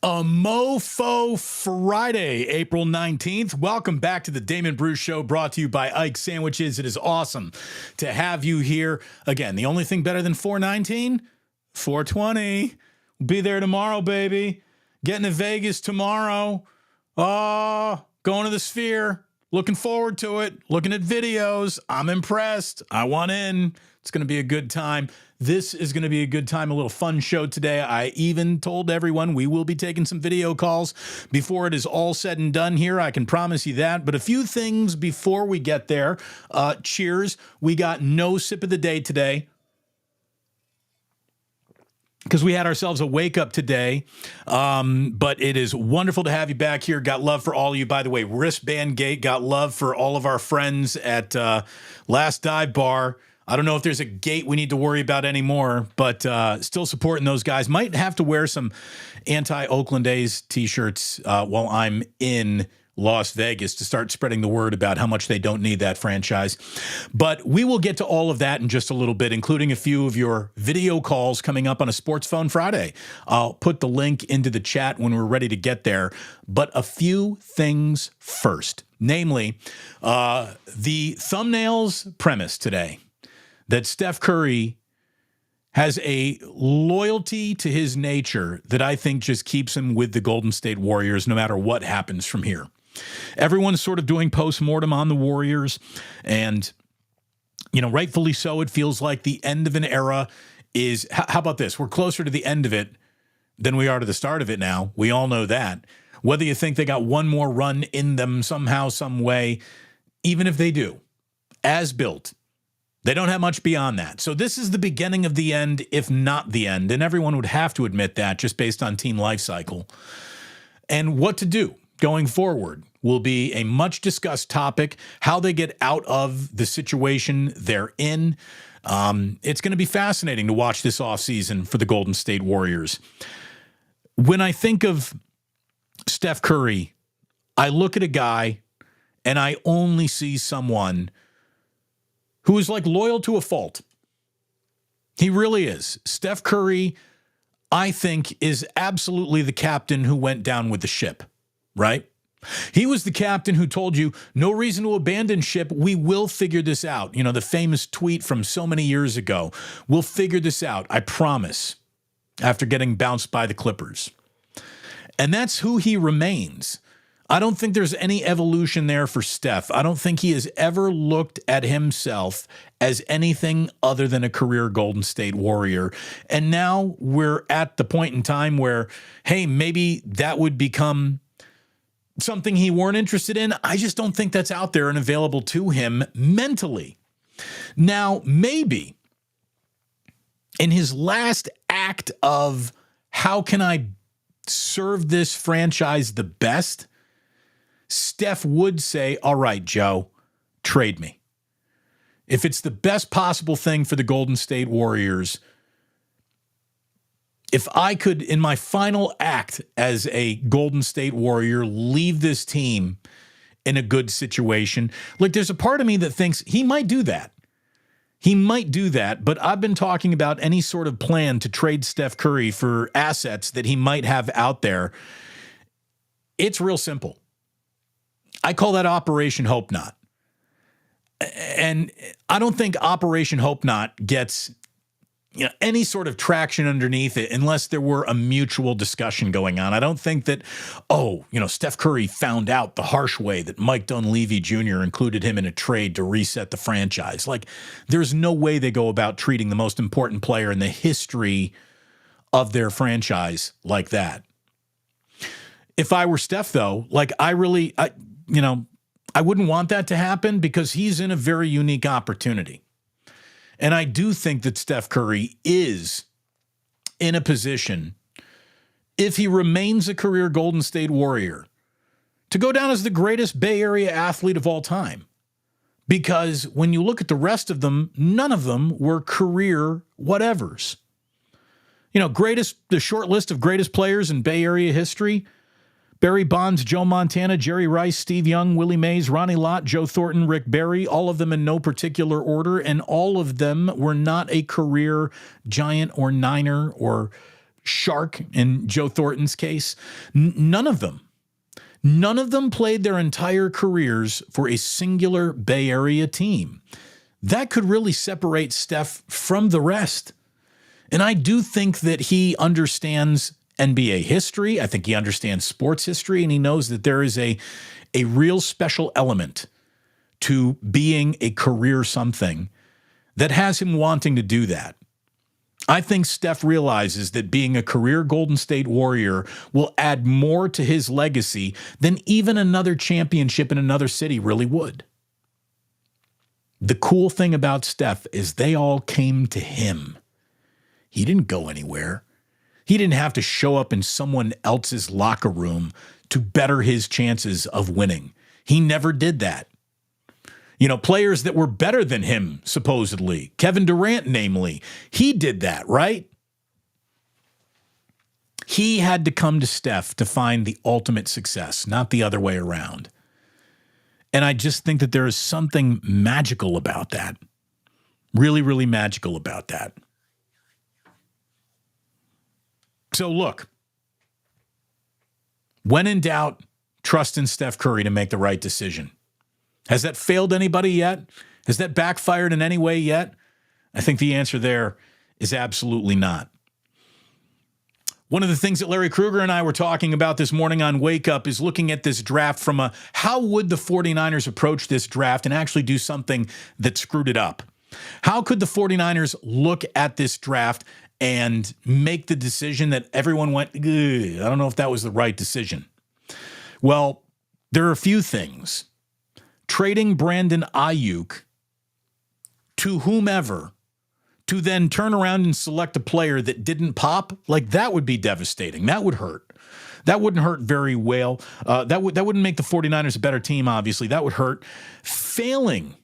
A Mofo Friday, April 19th. Welcome back to the Damon Bruce Show, brought to you by Ike Sandwiches. It is awesome to have you here. Again, the only thing better than 419? 420. We'll be there tomorrow, baby. Getting to Vegas tomorrow. Oh, going to the Sphere. Looking forward to it. Looking at videos. I'm impressed. I want in. It's going to be a good time. This is going to be a good time, a little fun show today. I even told everyone we will be taking some video calls before it is all said and done here. I can promise you that. But a few things before we get there. Cheers. We got no sip of the day today, because we had ourselves a wake up today. But it is wonderful to have you back here. Got love for all of you. By the way, Wristband Gate, got love for all of our friends at Last Dive Bar. I don't know if there's a gate we need to worry about anymore, but still supporting those guys. Might have to wear some anti-Oakland A's t-shirts while I'm in Las Vegas to start spreading the word about how much they don't need that franchise. But we will get to all of that in just a little bit, including a few of your video calls coming up on a Sports Phone Friday. I'll put the link into the chat when we're ready to get there. But a few things first, namely the thumbnail's premise today, that Steph Curry has a loyalty to his nature that I think just keeps him with the Golden State Warriors no matter what happens from here. Everyone's sort of doing postmortem on the Warriors, and, you know, rightfully so. It feels like the end of an era is, how about this? We're closer to the end of it than we are to the start of it now. We all know that. Whether you think they got one more run in them somehow, some way, even if they do, as built, they don't have much beyond that. So this is the beginning of the end, if not the end. And everyone would have to admit that just based on team life cycle. And what to do going forward will be a much discussed topic, how they get out of the situation they're in. It's going to be fascinating to watch this offseason for the Golden State Warriors. When I think of Steph Curry, I look at a guy and I only see someone who is like loyal to a fault. He really is. Steph Curry, I think, is absolutely the captain who went down with the ship, right? He was the captain who told you, no reason to abandon ship. We will figure this out. You know, the famous tweet from so many years ago. We'll figure this out, I promise, after getting bounced by the Clippers. And that's who he remains. I don't think there's any evolution there for Steph. I don't think he has ever looked at himself as anything other than a career Golden State Warrior. And now we're at the point in time where, hey, maybe that would become something he weren't interested in. I just don't think that's out there and available to him mentally. Now, maybe in his last act of how can I serve this franchise the best, Steph would say, all right, Joe, trade me. If it's the best possible thing for the Golden State Warriors, if I could, in my final act as a Golden State Warrior, leave this team in a good situation, like there's a part of me that thinks he might do that. He might do that, but I've been talking about any sort of plan to trade Steph Curry for assets that he might have out there. It's real simple. I call that Operation Hope Not. And I don't think Operation Hope Not gets, you know, any sort of traction underneath it unless there were a mutual discussion going on. I don't think that, Steph Curry found out the harsh way that Mike Dunleavy Jr. included him in a trade to reset the franchise. Like, there's no way they go about treating the most important player in the history of their franchise like that. If I were Steph, though, like I wouldn't want that to happen because he's in a very unique opportunity. And I do think that Steph Curry is in a position, if he remains a career Golden State Warrior, to go down as the greatest Bay Area athlete of all time. Because when you look at the rest of them, none of them were career whatevers. You know, the short list of greatest players in Bay Area history: Barry Bonds, Joe Montana, Jerry Rice, Steve Young, Willie Mays, Ronnie Lott, Joe Thornton, Rick Barry, all of them in no particular order, and all of them were not a career Giant or Niner or shark in Joe Thornton's case. None of them. None of them played their entire careers for a singular Bay Area team. That could really separate Steph from the rest. And I do think that he understands NBA history. I think he understands sports history, and he knows that there is a real special element to being a career something that has him wanting to do that. I think Steph realizes that being a career Golden State Warrior will add more to his legacy than even another championship in another city really would. The cool thing about Steph is they all came to him. He didn't go anywhere. He didn't have to show up in someone else's locker room to better his chances of winning. He never did that. You know, players that were better than him, supposedly, Kevin Durant, namely, he did that, right? He had to come to Steph to find the ultimate success, not the other way around. And I just think that there is something magical about that. Really, really magical about that. So look, when in doubt, trust in Steph Curry to make the right decision. Has that failed anybody yet? Has that backfired in any way yet? I think the answer there is absolutely not. One of the things that Larry Krueger and I were talking about this morning on Wake Up is looking at this draft from a how would the 49ers approach this draft and actually do something that screwed it up? How could the 49ers look at this draft and make the decision that everyone went, I don't know if that was the right decision? Well, there are a few things. Trading Brandon Ayuk to whomever to then turn around and select a player that didn't pop, like that would be devastating. That would hurt. That wouldn't hurt very well. That wouldn't make the 49ers a better team, obviously. That would hurt. Failing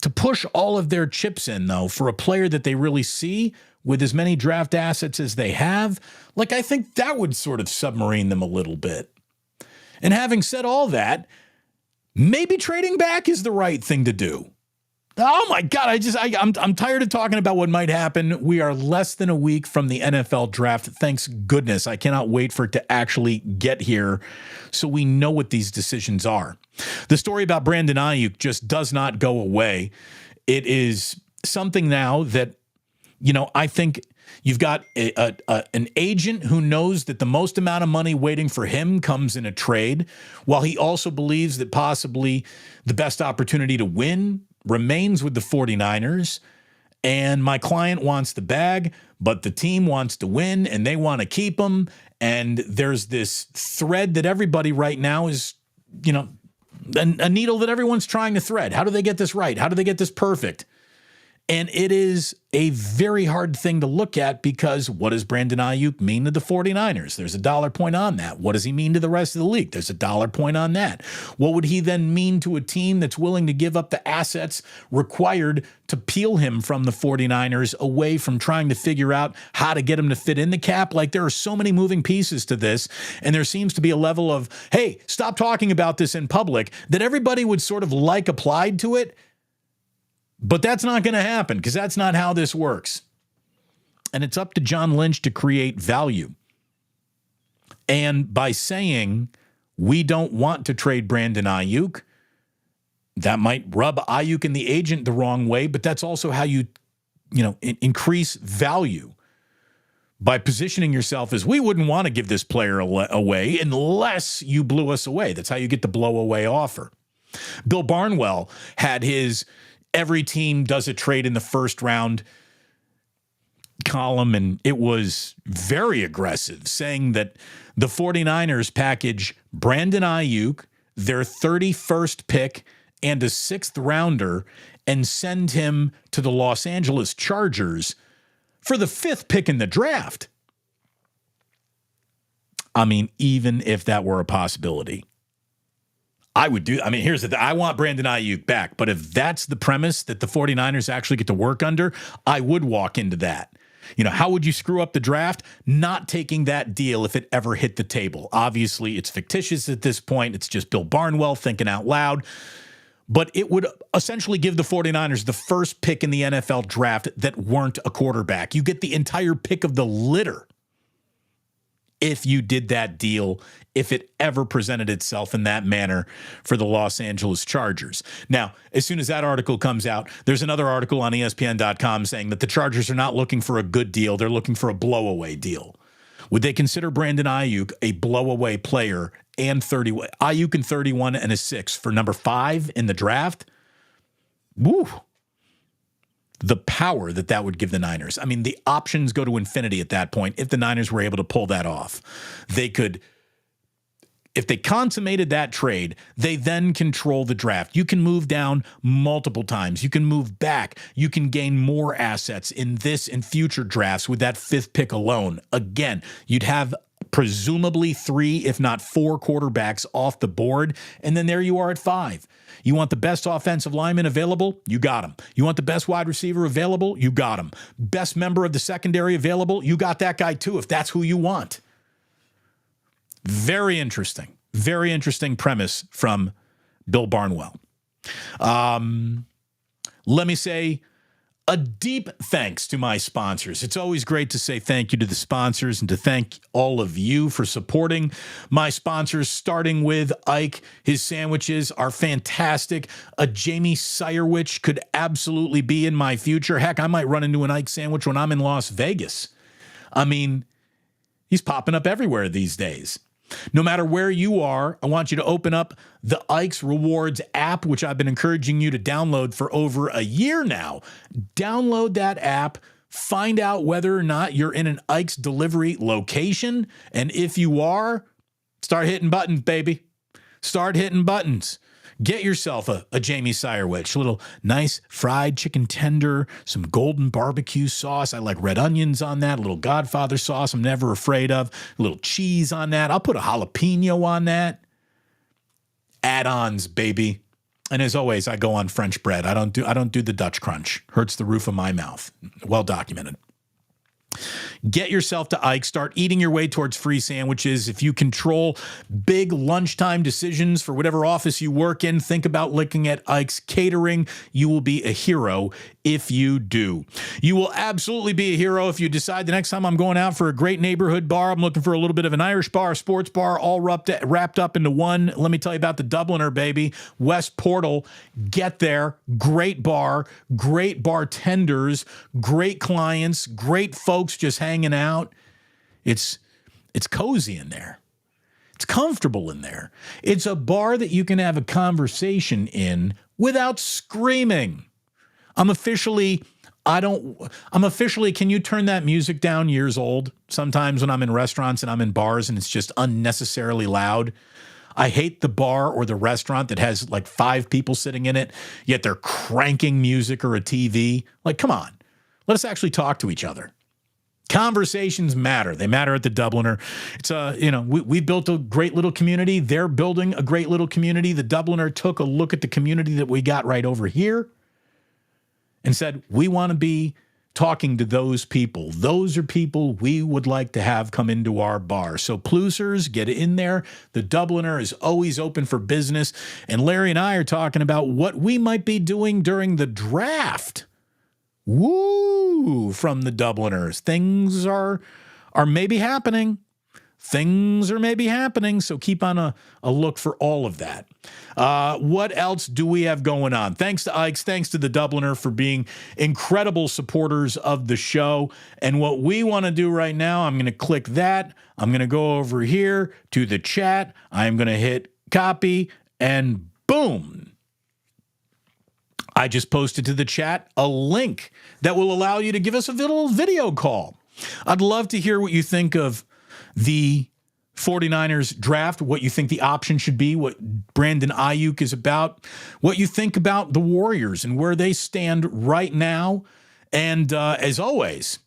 to push all of their chips in, though, for a player that they really see with as many draft assets as they have, like I think that would sort of submarine them a little bit. And having said all that, maybe trading back is the right thing to do. Oh my God, I'm tired of talking about what might happen. We are less than a week from the NFL draft. Thanks goodness. I cannot wait for it to actually get here so we know what these decisions are. The story about Brandon Ayuk just does not go away. It is something now that, you know, I think you've got an agent who knows that the most amount of money waiting for him comes in a trade, while he also believes that possibly the best opportunity to win remains with the 49ers. And my client wants the bag, but the team wants to win and they want to keep him. And there's this thread that everybody right now is, you know, a needle that everyone's trying to thread. How do they get this right? How do they get this perfect? And it is a very hard thing to look at because what does Brandon Ayuk mean to the 49ers? There's a dollar point on that. What does he mean to the rest of the league? There's a dollar point on that. What would he then mean to a team that's willing to give up the assets required to peel him from the 49ers away from trying to figure out how to get him to fit in the cap? Like there are so many moving pieces to this, and there seems to be a level of, hey, stop talking about this in public that everybody would sort of like applied to it. But that's not going to happen because that's not how this works. And it's up to John Lynch to create value. And by saying we don't want to trade Brandon Ayuk, that might rub Ayuk and the agent the wrong way, but that's also how you increase value by positioning yourself as we wouldn't want to give this player away unless you blew us away. That's how you get the blow away offer. Bill Barnwell had his every team does a trade in the first round column, and it was very aggressive, saying that the 49ers package Brandon Ayuk, their 31st pick, and a 6th rounder, and send him to the Los Angeles Chargers for the 5th pick in the draft. I mean, even if that were a possibility, I would do. I mean, here's the thing. I want Brandon Ayuk back. But if that's the premise that the 49ers actually get to work under, I would walk into that. You know, how would you screw up the draft? Not taking that deal if it ever hit the table. Obviously, it's fictitious at this point. It's just Bill Barnwell thinking out loud. but it would essentially give the 49ers the first pick in the NFL draft that weren't a quarterback. You get the entire pick of the litter if you did that deal, if it ever presented itself in that manner for the Los Angeles Chargers. Now, as soon as that article comes out, there's another article on ESPN.com saying that the Chargers are not looking for a good deal. They're looking for a blowaway deal. Would they consider Brandon Ayuk a blowaway player and Ayuk and 31 and a 6 for number 5 in the draft? Woo. The power that would give the Niners. I mean, the options go to infinity at that point if the Niners were able to pull that off. They could, if they consummated that trade, they then control the draft. You can move down multiple times. You can move back. You can gain more assets in this and future drafts with that 5th pick alone. Again, you'd have presumably 3, if not 4 quarterbacks off the board. And then there you are at 5. You want the best offensive lineman available? You got him. You want the best wide receiver available? You got him. Best member of the secondary available? You got that guy too, if that's who you want. Very interesting. Very interesting premise from Bill Barnwell. Let me say a deep thanks to my sponsors. It's always great to say thank you to the sponsors and to thank all of you for supporting my sponsors, starting with Ike. His sandwiches are fantastic. A Jamie Sirewich could absolutely be in my future. Heck, I might run into an Ike sandwich when I'm in Las Vegas. I mean, he's popping up everywhere these days. No matter where you are, I want you to open up the Ike's Rewards app, which I've been encouraging you to download for over a year now. Download that app, find out whether or not you're in an Ike's delivery location. And if you are, start hitting buttons, baby. Start hitting buttons. Get yourself a Jamie Sirewich, a little nice fried chicken tender, some golden barbecue sauce. I like red onions on that, a little Godfather sauce I'm never afraid of, a little cheese on that. I'll put a jalapeno on that. Add-ons, baby. And as always, I go on French bread. I don't do the Dutch crunch. Hurts the roof of my mouth. Well documented. Get yourself to Ike. Start eating your way towards free sandwiches. If you control big lunchtime decisions for whatever office you work in, think about looking at Ike's catering. You will be a hero if you do. You will absolutely be a hero if you decide the next time I'm going out for a great neighborhood bar, I'm looking for a little bit of an Irish bar, a sports bar, all wrapped up into one. Let me tell you about the Dubliner, baby. West Portal. Get there. Great bar, great bartenders, great clients, great folks just hanging out. It's cozy in there. It's comfortable in there. It's a bar that you can have a conversation in without screaming. I'm officially, can you turn that music down years old? Sometimes when I'm in restaurants and I'm in bars and it's just unnecessarily loud. I hate the bar or the restaurant that has like 5 people sitting in it, yet they're cranking music or a TV. Like, come on, let us actually talk to each other. Conversations matter. They matter at the Dubliner. It's we built a great little community. They're building a great little community. The Dubliner took a look at the community that we got right over here and said, we want to be talking to those people. Those are people we would like to have come into our bar. So Plusers, get in there. The Dubliner is always open for business. And Larry and I are talking about what we might be doing during the draft. Woo! From the Dubliners. Things are maybe happening. Things are maybe happening, so keep on a look for all of that. What else do we have going on? Thanks to Ike's, thanks to the Dubliner for being incredible supporters of the show. And what we want to do right now, I'm going to click that. I'm going to go over here to the chat. I'm going to hit copy, and boom. I just posted to the chat a link that will allow you to give us a little video call. I'd love to hear what you think of the 49ers draft, what you think the option should be, what Brandon Ayuk is about, what you think about the Warriors and where they stand right now. And as always,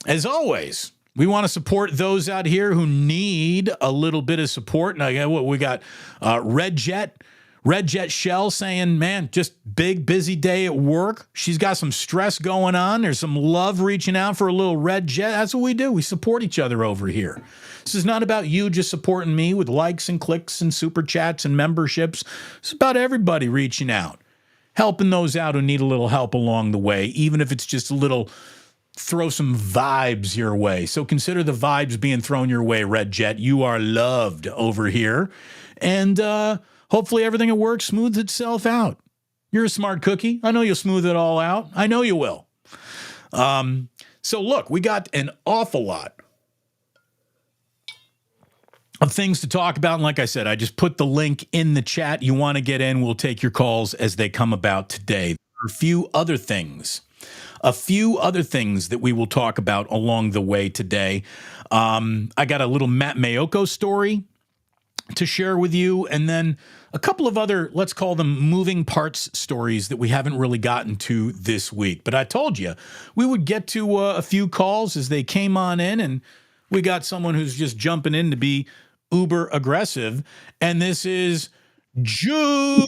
we want to support those out here who need a little bit of support. And we got Red Jet. Red Jet Shell saying, man, just big, busy day at work. She's got some stress going on. There's some love reaching out for a little Red Jet. That's what we do. We support each other over here. This is not about you just supporting me with likes and clicks and super chats and memberships. It's about everybody reaching out, helping those out who need a little help along the way, even if it's just a little throw some vibes your way. So consider the vibes being thrown your way, Red Jet. You are loved over here. And hopefully everything at work smooths itself out. You're a smart cookie. I know you'll smooth it all out. I know you will. So look, we got an awful lot of things to talk about. And like I said, I just put the link in the chat. You want to get in, we'll take your calls as they come about today. There are a few other things that we will talk about along the way today. I got a little Matt Mayoko story to share with you, and then a couple of other, let's call them moving parts stories that we haven't really gotten to this week. But I told you we would get to a few calls as they came on in, and we got someone who's just jumping in to be uber aggressive, and this is Jude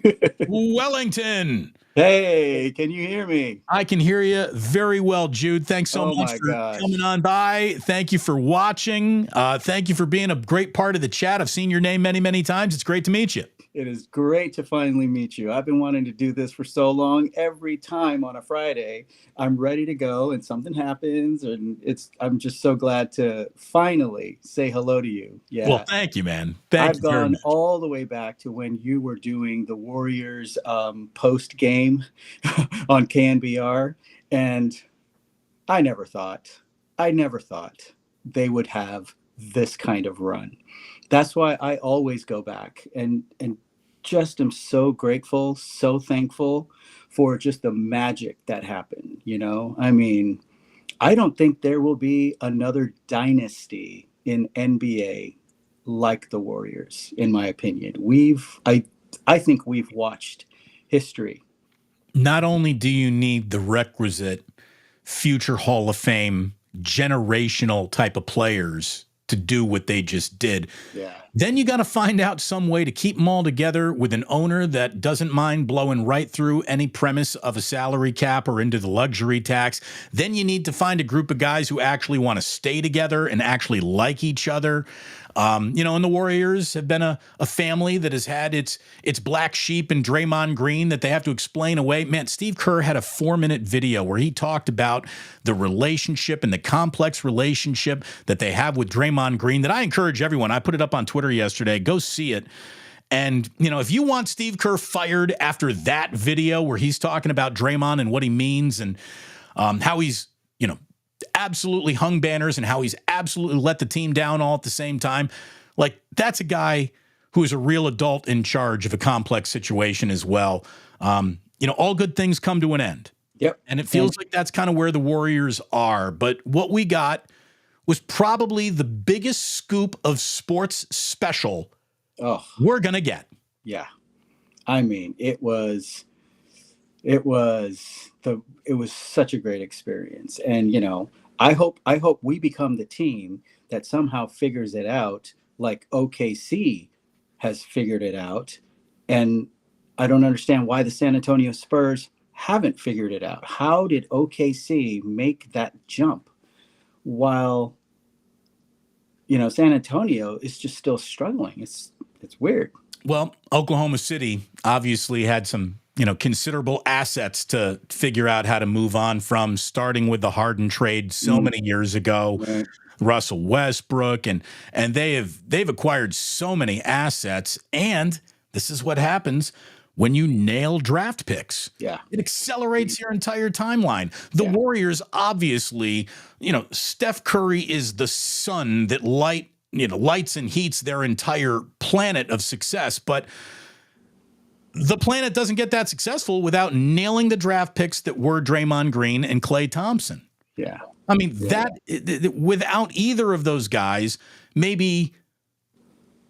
Wellington. Hey, can you hear me? I can hear you very well, Jude. Thanks so much for coming on by. Thank you for watching. Thank you for being a great part of the chat. I've seen your name many, many times. It's great to meet you. It is great to finally meet you. I've been wanting to do this for so long. Every time on a Friday, I'm ready to go and something happens, and I'm just so glad to finally say hello to you. Yeah. Well, thank you, man. I've gone all the way back to when you were doing the Warriors post game on KNBR, and I never thought they would have this kind of run. That's why I always go back and just am so grateful, so thankful for just the magic that happened. You know, I mean, I don't think there will be another dynasty in NBA like the Warriors, in my opinion. I think we've watched history. Not only do you need the requisite future Hall of Fame generational type of players to do what they just did. Yeah. Then you got to find out some way to keep them all together with an owner that doesn't mind blowing right through any premise of a salary cap or into the luxury tax. Then you need to find a group of guys who actually want to stay together and actually like each other. And the Warriors have been a family that has had its black sheep and Draymond Green that they have to explain away. Man, Steve Kerr had a 4-minute video where he talked about the relationship and the complex relationship that they have with Draymond Green that I encourage everyone. I put it up on Twitter yesterday. Go see it. And, if you want Steve Kerr fired after that video where he's talking about Draymond and what he means and how he's, absolutely hung banners and how he's absolutely let the team down all at the same time. Like, that's a guy who is a real adult in charge of a complex situation as well. All good things come to an end. Yep. And it feels like that's kind of where the Warriors are. But what we got was probably the biggest scoop of sports special we're going to get. Yeah. I mean, it was such a great experience. And, I hope we become the team that somehow figures it out, like OKC has figured it out. And I don't understand why the San Antonio Spurs haven't figured it out. How did OKC make that jump while, San Antonio is just still struggling? It's weird. Well, Oklahoma City obviously had some considerable assets to figure out how to move on from, starting with the Harden trade so many years ago, right. Russell Westbrook, and they've acquired so many assets, and this is what happens when you nail draft picks. Yeah. It accelerates your entire timeline. The Warriors, obviously, Steph Curry is the sun that lights and heats their entire planet of success, but the planet doesn't get that successful without nailing the draft picks that were Draymond Green and Klay Thompson. Yeah. I mean, that without either of those guys, maybe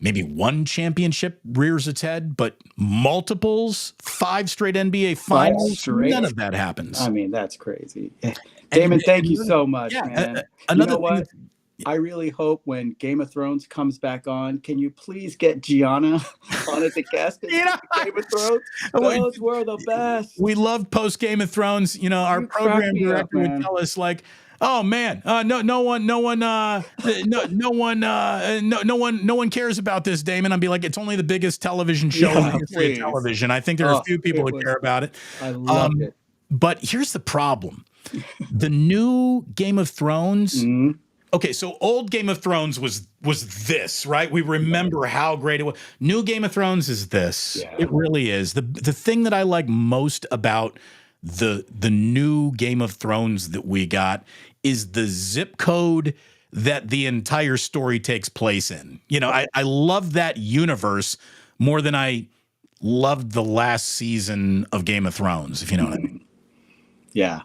one championship rears its head, but multiples, 5 straight NBA finals, none of that happens. I mean, that's crazy. Damon, thank you so much, man. Another thing. I really hope when Game of Thrones comes back on, can you please get Gianna on as a guest in You know, Game of Thrones? Those were the best. we love post Game of Thrones. You know, our You crack program me up, director would man. tell us like, "Oh man, no one cares about this, Damon." I'd be like, "It's only the biggest television show in the Yeah, history of please. television. I think there are a Oh, few people it who care was. about it." I loved Um, it. but here's the problem: the new Game of Thrones. Mhm. Okay, so old Game of Thrones was this, right? We remember how great it was. New Game of Thrones is this. Yeah. It really is. The thing that I like most about the new Game of Thrones that we got is the zip code that the entire story takes place in. You know, I love that universe more than I loved the last season of Game of Thrones, if you know what I mean. Yeah.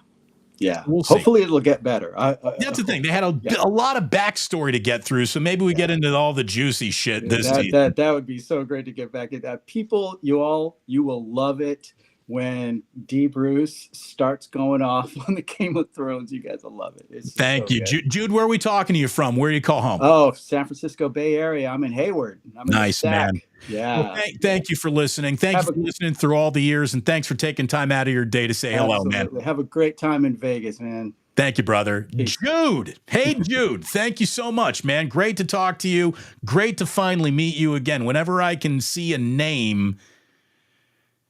Yeah. We'll see. Hopefully it'll get better. That's the thing. They had Yeah. a lot of backstory to get through, so maybe we get Yeah. into all the juicy shit this That season. that that would be so great to get back in that. People, you will love it when D. Bruce starts going off on the Game of Thrones. You guys will love it. It's just Thank so you, good. Jude. Where are we talking to you from? Where do you call home? Oh, San Francisco Bay Area. I'm in Hayward. I'm in the Nice, man. Stack. Yeah. Well, thank you for listening. Thank you Have for a- listening through all the years, and thanks for taking time out of your day to say hello, man. Absolutely. Have a great time in Vegas, man. Thank you, brother. Peace. Jude. Hey, Jude. Thank you so much, man. Great to talk to you. Great to finally meet you again. Whenever I can see a name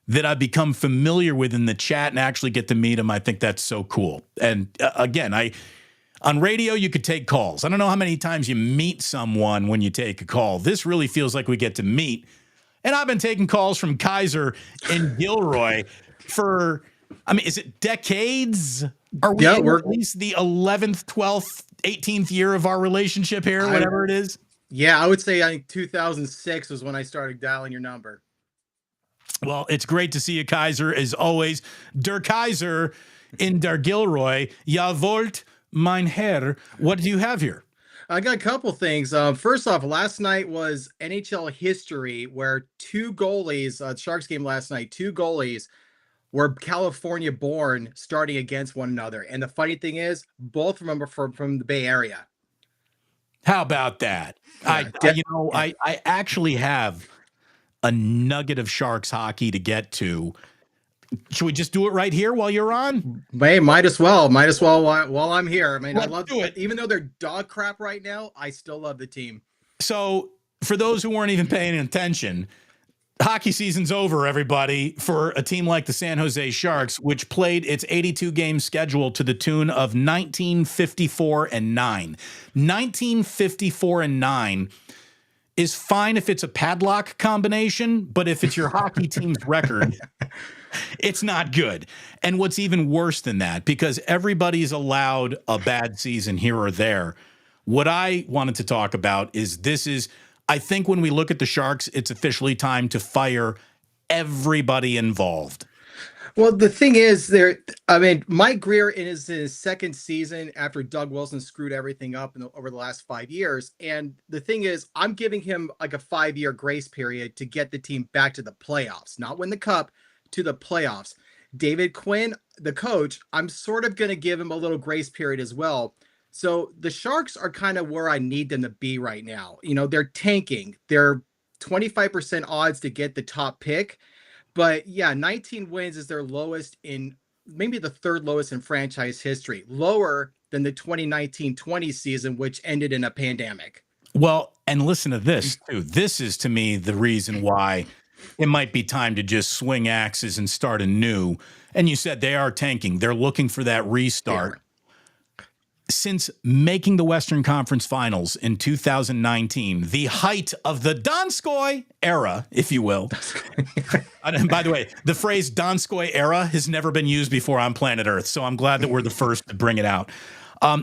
that I've become familiar with in the chat and actually get to meet him, I think that's so cool. And again, on radio, you could take calls. I don't know how many times you meet someone when you take a call. This really feels like we get to meet. And I've been taking calls from Kaiser and Gilroy for, I mean, is it decades? Are we in at least the 11th, 12th, 18th year of our relationship here, whatever it is? Yeah, I would say I think 2006 was when I started dialing your number. Well, it's great to see you, Kaiser, as always. Der Kaiser in Der Gilroy. Ja wollt, mein Herr. What do you have here? I got a couple things. First off, last night was NHL history where two goalies, Sharks game last night, two goalies were California born starting against one another. And the funny thing is, both remember from the Bay Area. How about that? I actually have a nugget of Sharks hockey to get to. Should we just do it right here while you're on? Might as well while I'm here. I mean, Let's I love do it. Even though they're dog crap right now, I still love the team. So for those who weren't even paying attention, hockey season's over, everybody, for a team like the San Jose Sharks, which played its 82 game schedule to the tune of 1954 and 9. 1954 and 9 is fine if it's a padlock combination, but if it's your hockey team's record, it's not good. And what's even worse than that, because everybody's allowed a bad season here or there, what I wanted to talk about is I think when we look at the Sharks, it's officially time to fire everybody involved. Well, the thing is, Mike Greer is in his second season after Doug Wilson screwed everything up over the last 5 years. And the thing is, I'm giving him like a 5-year grace period to get the team back to the playoffs, not win the cup, to the playoffs. David Quinn, the coach, I'm sort of going to give him a little grace period as well. So the Sharks are kind of where I need them to be right now. You know, they're tanking. They're 25% odds to get the top pick. But yeah, 19 wins is their lowest maybe the third lowest in franchise history, lower than the 2019-20 season, which ended in a pandemic. Well, and listen to this too. This is to me the reason why it might be time to just swing axes and start anew. And you said they are tanking. They're looking for that restart. Since making the Western Conference Finals in 2019, the height of the Donskoy era, if you will. And by the way, the phrase Donskoy era has never been used before on planet Earth, so I'm glad that we're the first to bring it out.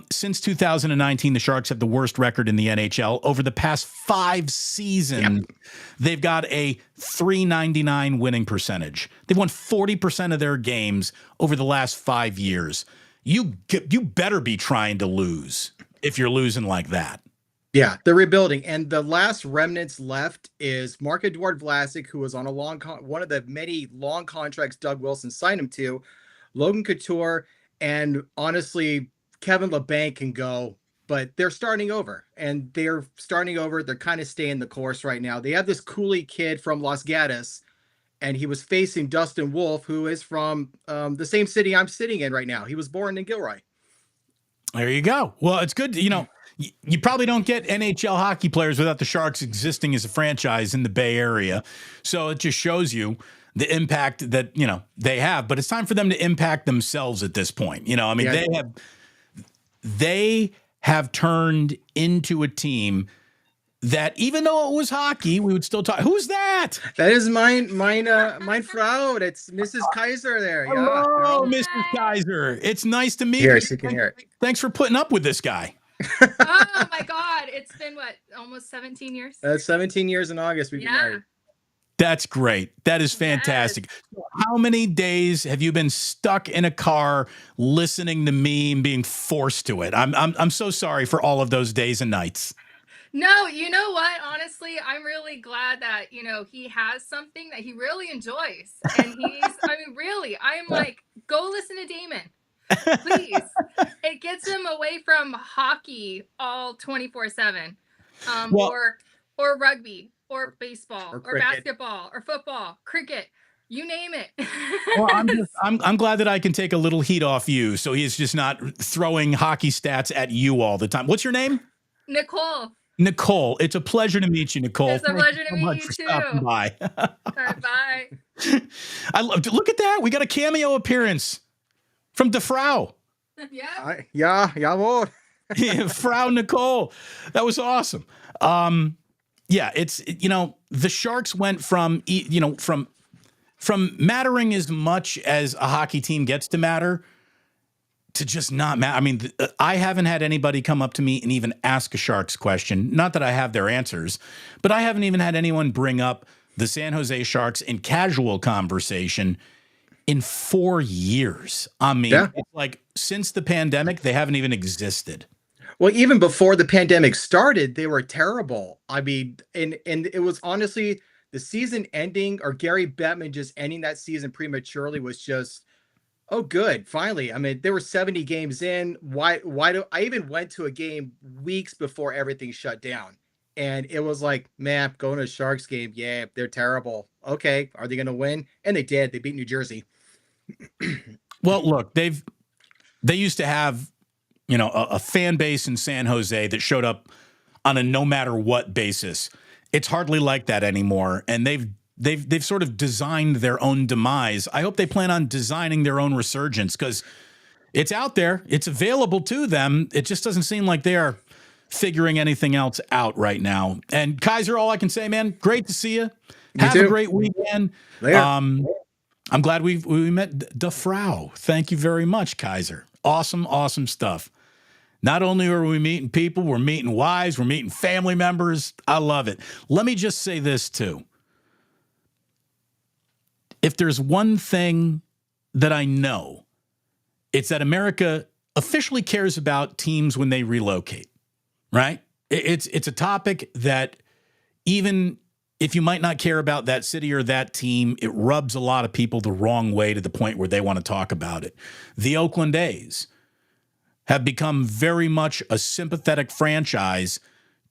Since 2019, the Sharks have the worst record in the NHL. Over the past 5 seasons, they've got a .399 winning percentage. They've won 40% of their games over the last 5 years. You better be trying to lose if you're losing like that. Yeah, they're rebuilding. And the last remnants left is Marc-Edouard Vlasic, who was on one of the many long contracts Doug Wilson signed him to, Logan Couture, and honestly, Kevin Labanc can go, but they're starting over, and they're starting over. They're kind of staying the course right now. They have this Cooley kid from Los Gatos, and he was facing Dustin Wolf, who is from the same city I'm sitting in right now. He was born in Gilroy. There you go. Well, it's good. You know, you probably don't get NHL hockey players without the Sharks existing as a franchise in the Bay Area. So it just shows you the impact that, you know, they have. But it's time for them to impact themselves at this point. You know, I mean, they have turned into a team that, even though it was hockey, we would still talk. Who's that? That is mine Frau. That's Mrs. Kaiser there. Hello, Mrs. Kaiser. It's nice to meet you. Here, she can hear it. Thanks for putting up with this guy. Oh my God. It's been what, almost 17 years? 17 years in August we've been married. That's great. That is fantastic. Yes. How many days have you been stuck in a car listening to me and being forced to it? I'm so sorry for all of those days and nights. No, you know what? Honestly, I'm really glad that, you know, he has something that he really enjoys. And really, I'm like, go listen to Damon, please. It gets him away from hockey all 24/7, or rugby, or baseball, or basketball, or football, cricket, you name it. Well, I'm glad that I can take a little heat off you, so he's just not throwing hockey stats at you all the time. What's your name? Nicole. Nicole, it's a pleasure to meet you, Nicole. It's a pleasure to meet you too. Bye. All right, bye. Look at that. We got a cameo appearance from the Frau. Yeah, jawohl. Frau Nicole. That was awesome. Yeah, it's, you know, the Sharks went from mattering as much as a hockey team gets to matter to just not matter. I mean, I haven't had anybody come up to me and even ask a Sharks question. Not that I have their answers, but I haven't even had anyone bring up the San Jose Sharks in casual conversation in 4 years. I mean, It's like since the pandemic, they haven't even existed. Well, even before the pandemic started, they were terrible. I mean, and it was honestly the season ending, or Gary Bettman just ending that season prematurely, was just, oh, good. Finally. I mean, there were 70 games in. Why do I even went to a game weeks before everything shut down? And it was like, man, going to a Sharks game. Yeah, they're terrible. Okay. Are they going to win? And they did. They beat New Jersey. Well, look, they used to have, you know, a fan base in San Jose that showed up on a no matter what basis. It's hardly like that anymore. And they've sort of designed their own demise. I hope they plan on designing their own resurgence, because it's out there. It's available to them. It just doesn't seem like they are figuring anything else out right now. And Kaiser, all I can say, man, great to see you. Have a great weekend. I'm glad we met the Frau. Thank you very much, Kaiser. Awesome, awesome stuff. Not only are we meeting people, we're meeting wives, we're meeting family members. I love it. Let me just say this too. If there's one thing that I know, it's that America officially cares about teams when they relocate, right? It's a topic that, even if you might not care about that city or that team, it rubs a lot of people the wrong way to the point where they want to talk about it. The Oakland A's have become very much a sympathetic franchise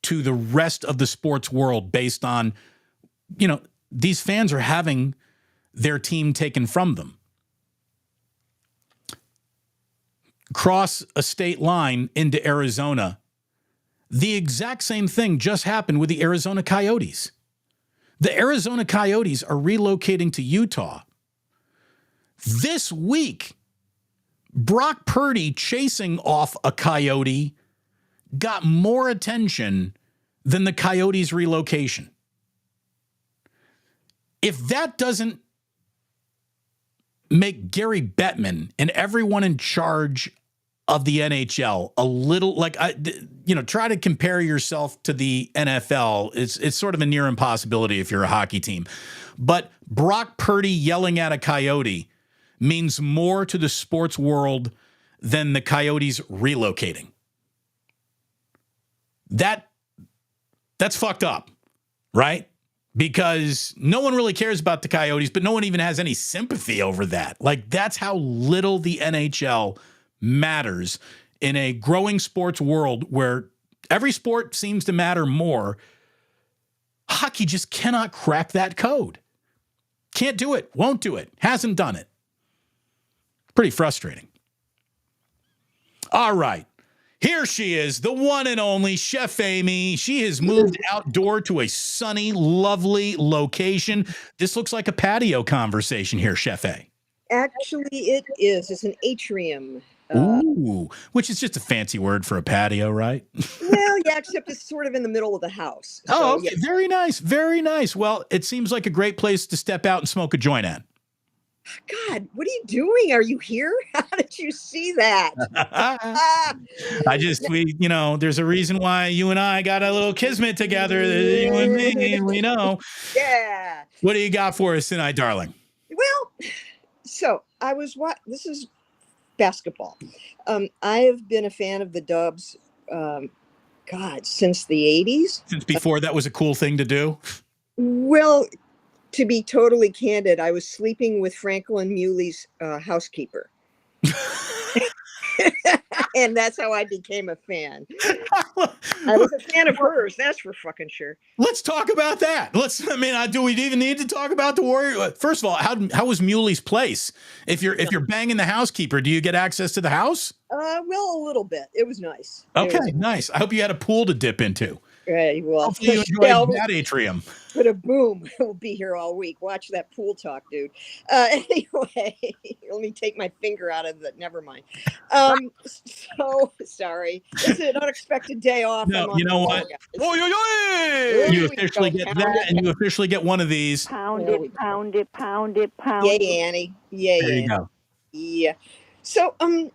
to the rest of the sports world based on, you know, these fans are having their team taken from them. Cross a state line into Arizona, the exact same thing just happened with the Arizona Coyotes. The Arizona Coyotes are relocating to Utah. This week, Brock Purdy chasing off a Coyote got more attention than the Coyotes' relocation. If that doesn't make Gary Bettman and everyone in charge of the NHL a little, like, try to compare yourself to the NFL. It's sort of a near impossibility if you're a hockey team. But Brock Purdy yelling at a Coyote means more to the sports world than the Coyotes relocating. That's fucked up, right? Because no one really cares about the Coyotes, but no one even has any sympathy over that. Like, that's how little the NHL matters in a growing sports world where every sport seems to matter more, hockey just cannot crack that code. Can't do it. Won't do it. Hasn't done it. Pretty frustrating. All right. Here she is, the one and only Chef Amy. She has moved outdoor to a sunny, lovely location. This looks like a patio conversation here, Chef A. Actually, it is. It's an atrium. Ooh, which is just a fancy word for a patio, right? Well, yeah, except it's sort of in the middle of the house. Oh, So, okay. yeah. Very nice. Very nice. Well, it seems like a great place to step out and smoke a joint at. God, what are you doing? Are you here? How did you see that? There's a reason why you and I got a little kismet together. You and me, we know. Yeah. What do you got for us tonight, darling? Well, so this is basketball. I have been a fan of the Dubs, since the 80s. Since before that was a cool thing to do? Well, to be totally candid, I was sleeping with Franklin Muley's housekeeper. And that's how I became a fan. I was a fan of hers, that's for fucking sure. Let's talk about that. Do we even need to talk about the Warriors? First of all, how was Muley's place? If you're banging the housekeeper, do you get access to the house? Well, a little bit. It was nice. Okay, nice. I hope you had a pool to dip into. Right. Well, hopefully you enjoyed that atrium. But a boom, we'll be here all week. Watch that pool talk, dude. Anyway, let me take my finger out of the. Never mind. So sorry. It's an unexpected day off. No, you know what? You officially get that, and you officially get one of these. Pound it, pound it, pound it, pound it. Yay, Annie. Yay, There you Annie. go. Yeah. So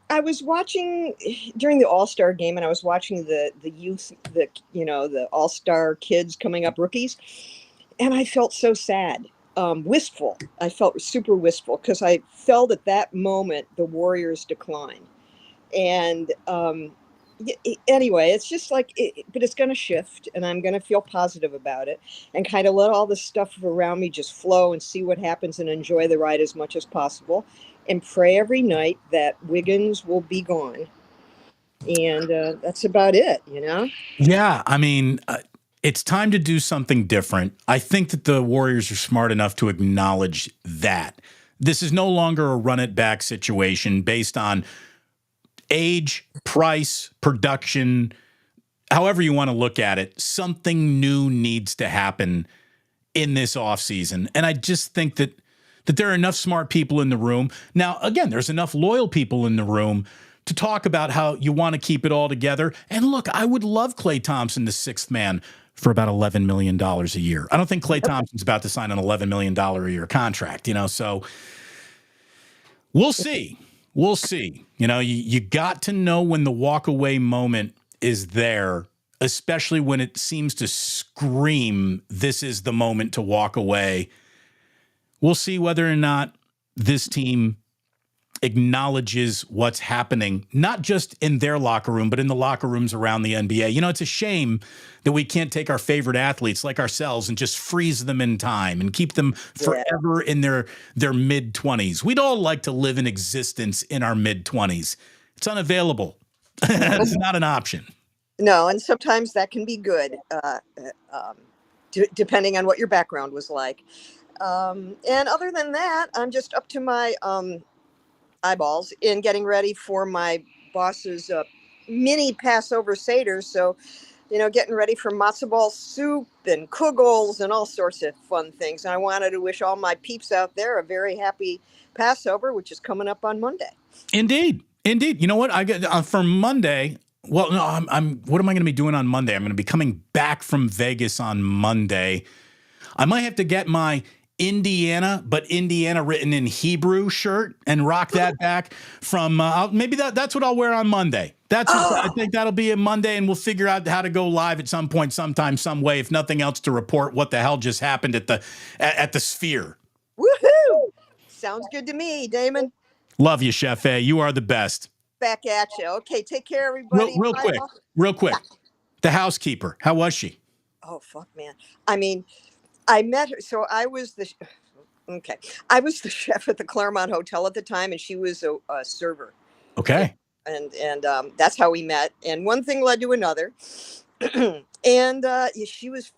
I was watching during the All-Star game, and I was watching the youth, the All-Star kids coming up, rookies, and I felt so sad, wistful. I felt super wistful because I felt at that moment the Warriors' decline, and anyway, it's just like, but it's going to shift, and I'm going to feel positive about it, and kind of let all the stuff around me just flow and see what happens, and enjoy the ride as much as possible. And pray every night that Wiggins will be gone. And that's about it, Yeah, it's time to do something different. I think that the Warriors are smart enough to acknowledge that. This is no longer a run-it-back situation based on age, price, production, however you want to look at it. Something new needs to happen in this offseason. And I just think that there are enough smart people in the room. Now, again, there's enough loyal people in the room to talk about how you want to keep it all together. And look, I would love Klay Thompson, the sixth man, for about $11 million a year. I don't think Klay Thompson's about to sign an $11 million a year contract, so we'll see. We'll see. You got to know when the walk-away moment is there, especially when it seems to scream, this is the moment to walk away. We'll see whether or not this team acknowledges what's happening, not just in their locker room, but in the locker rooms around the NBA. It's a shame that we can't take our favorite athletes like ourselves and just freeze them in time and keep them forever in their mid-20s. We'd all like to live in existence in our mid-20s. It's unavailable. It's not an option. No, and sometimes that can be good, depending on what your background was like. And other than that, I'm just up to my eyeballs in getting ready for my boss's mini Passover Seder. So, getting ready for matzo ball soup and kugels and all sorts of fun things. And I wanted to wish all my peeps out there a very happy Passover, which is coming up on Monday. Indeed. You know what? I get for Monday. Well, no, what am I going to be doing on Monday? I'm going to be coming back from Vegas on Monday. I might have to get my Indiana, but Indiana written in Hebrew shirt and rock that back from maybe that's what I'll wear on Monday. I think that'll be a Monday, and we'll figure out how to go live at some point, sometime, some way, if nothing else, to report what the hell just happened at the Sphere. Woohoo! Sounds good to me, Damon. Love you, Chef A. You are the best. Back at you. Okay, take care, everybody. Real quick. The housekeeper, how was she? Oh, fuck, man. I met her. So I was the chef at the Claremont Hotel at the time, and she was a server. Okay. and that's how we met. And one thing led to another, and she was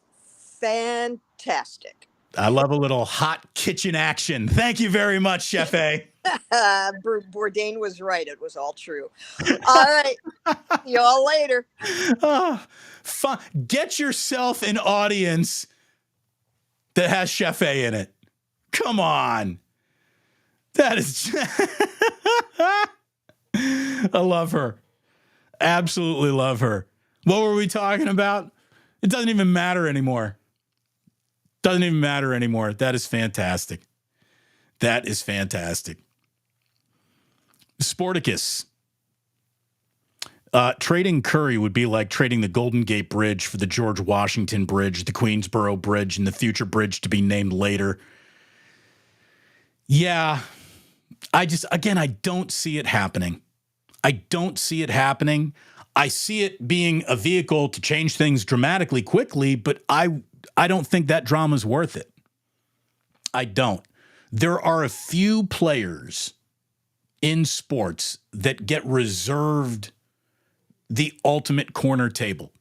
fantastic. I love a little hot kitchen action. Thank you very much, Chef A. Bourdain was right. It was all true. All right. See y'all later. Oh, fun. Get yourself an audience that has Chef A in it. Come on. That is... I love her. Absolutely love her. What were we talking about? It doesn't even matter anymore. Doesn't even matter anymore. That is fantastic. That is fantastic. Sporticus. Trading Curry would be like trading the Golden Gate Bridge for the George Washington Bridge, the Queensboro Bridge, and the future bridge to be named later. Yeah. I don't see it happening. I don't see it happening. I see it being a vehicle to change things dramatically quickly, but I don't think that drama's worth it. I don't. There are a few players in sports that get reserved the ultimate corner table.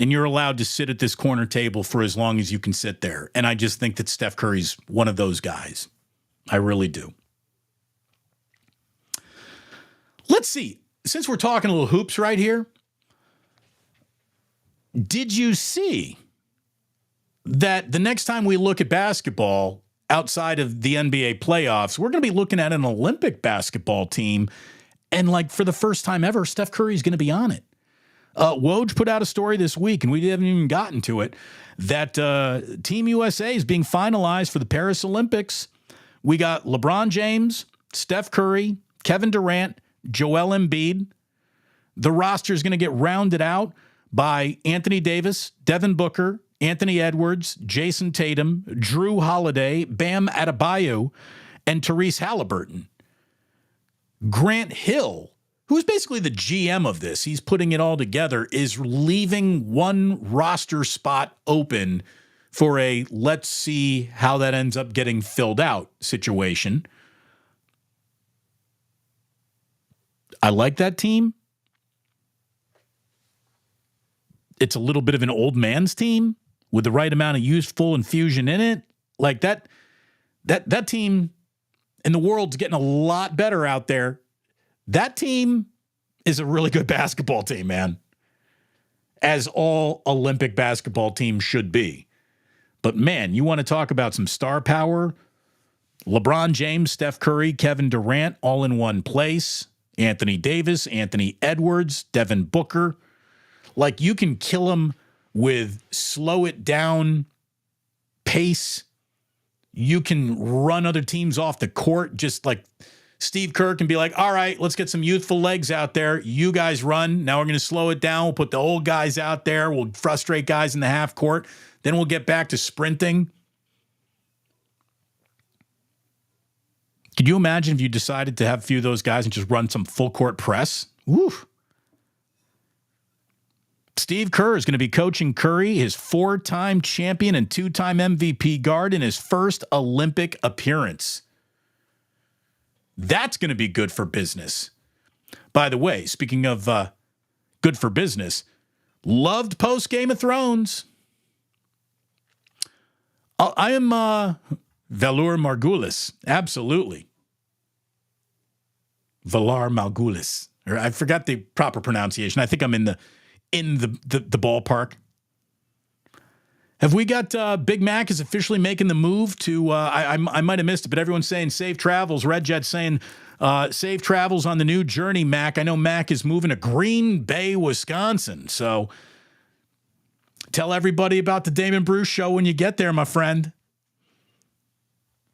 And you're allowed to sit at this corner table for as long as you can sit there. And I just think that Steph Curry's one of those guys. I really do. Let's see. Since we're talking a little hoops right here, did you see that the next time we look at basketball outside of the NBA playoffs, we're going to be looking at an Olympic basketball team, and like for the first time ever, Steph Curry is going to be on it. Woj put out a story this week, and we haven't even gotten to it, that Team USA is being finalized for the Paris Olympics. We got LeBron James, Steph Curry, Kevin Durant, Joel Embiid. The roster is going to get rounded out by Anthony Davis, Devin Booker, Anthony Edwards, Jason Tatum, Drew Holiday, Bam Adebayo, and Therese Halliburton. Grant Hill, who's basically the GM of this, he's putting it all together, is leaving one roster spot open for a let's see how that ends up getting filled out situation. I like that team. It's a little bit of an old man's team with the right amount of youthful infusion in it. Like that team, and the world's getting a lot better out there. That team is a really good basketball team, man. As all Olympic basketball teams should be. But man, you want to talk about some star power? LeBron James, Steph Curry, Kevin Durant, all in one place. Anthony Davis, Anthony Edwards, Devin Booker. Like, you can kill them with slow it down pace. You can run other teams off the court. Just like Steve Kerr can be like, all right, let's get some youthful legs out there. You guys run. Now we're going to slow it down. We'll put the old guys out there. We'll frustrate guys in the half court. Then we'll get back to sprinting. Could you imagine if you decided to have a few of those guys and just run some full court press? Woo. Steve Kerr is going to be coaching Curry, his 4-time champion and 2-time MVP guard, in his first Olympic appearance. That's going to be good for business. By the way, speaking of good for business, loved post Game of Thrones. I am Valar Morghulis. Absolutely. Valar Morghulis. Or I forgot the proper pronunciation. I think I'm in the ballpark. Have we got Big Mac is officially making the move to, I might have missed it, but everyone's saying safe travels. Red Jet's saying safe travels on the new journey, Mac. I know Mac is moving to Green Bay, Wisconsin. So tell everybody about the Damon Bruce show when you get there, my friend.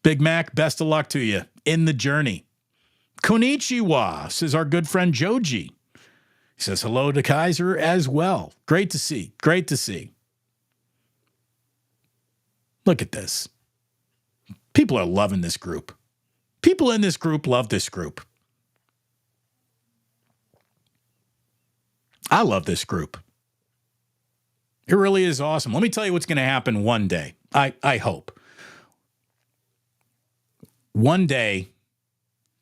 Big Mac, best of luck to you in the journey. Konnichiwa, says our good friend Joji. He says hello to Kaiser as well. Great to see. Great to see. Look at this. People are loving this group. People in this group love this group. I love this group. It really is awesome. Let me tell you what's going to happen one day. I hope. One day,